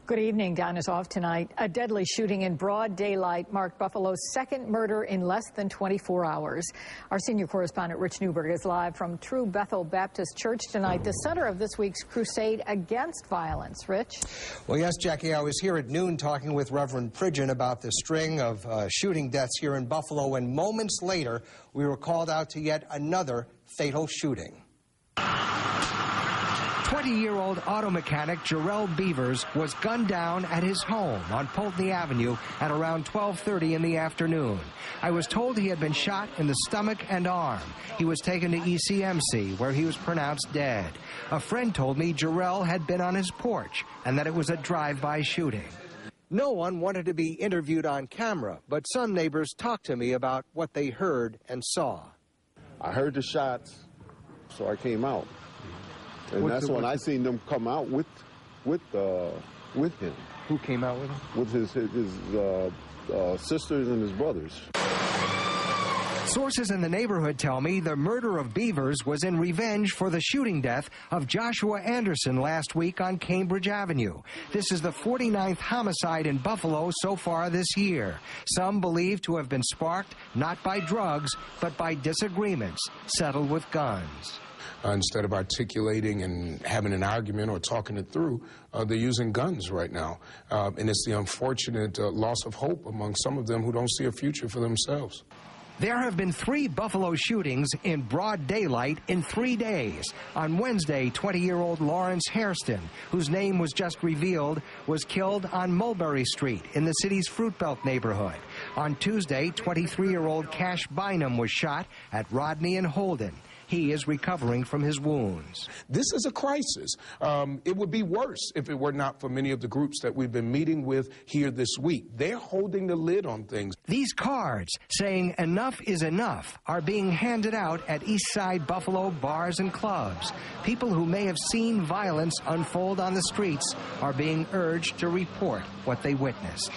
Good evening. Down is off tonight. A deadly shooting in broad daylight marked Buffalo's second murder in less than 24 hours. Our senior correspondent Rich Newberg is live from True Bethel Baptist Church tonight, the center of this week's crusade against violence. Rich? Well, yes, Jackie, I was here at noon talking with Reverend PRIDGEN about the string of shooting deaths here in Buffalo, and moments later we were called out to yet another fatal shooting. 20-year-old auto mechanic Jarrell Beavers was gunned down at his home on POULTNEY Avenue at around 12:30 in the afternoon. I was told he had been shot in the stomach and arm. He was taken to ECMC, where he was pronounced dead. A friend told me Jarrell had been on his porch and that it was a drive-by shooting. No one wanted to be interviewed on camera, but some neighbors talked to me about what they heard and saw. I heard the shots, so I came out. And that's when I seen them come out with him. Who came out with him? With his sisters and his brothers. Sources in the neighborhood tell me the murder of Beavers was in revenge for the shooting death of Joshua Anderson last week on Cambridge Avenue. This is the 49th homicide in Buffalo so far this year. Some believe to have been sparked not by drugs, but by disagreements settled with guns. Instead of articulating and having an argument or talking it through, they're using guns right now. And it's the unfortunate loss of hope among some of them who don't see a future for themselves. There have been 3 Buffalo shootings in broad daylight in 3 days. On Wednesday, 20-year-old Lawrence Hairston, whose name was just revealed, was killed on Mulberry Street in the city's Fruit Belt neighborhood. On Tuesday, 23-year-old Cash Bynum was shot at RODNEY and Holden. He is recovering from his wounds. This is a crisis. It would be worse if it were not for many of the groups that we've been meeting with here this week. They're holding the lid on things. These cards saying enough is enough are being handed out at East Side Buffalo bars and clubs. People who may have seen violence unfold on the streets are being urged to report what they witnessed.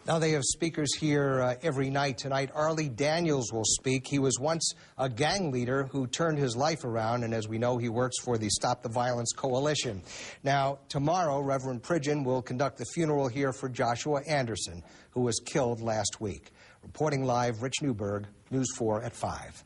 Now they have speakers here every night. Tonight, Arlie Daniels will speak. He was once a gang leader who turned his life around, and as we know, he works for the Stop the Violence Coalition. Now, tomorrow, Reverend PRIDGEN will conduct the funeral here for Joshua Anderson, who was killed last week. Reporting live, Rich Newberg, News 4 at 5.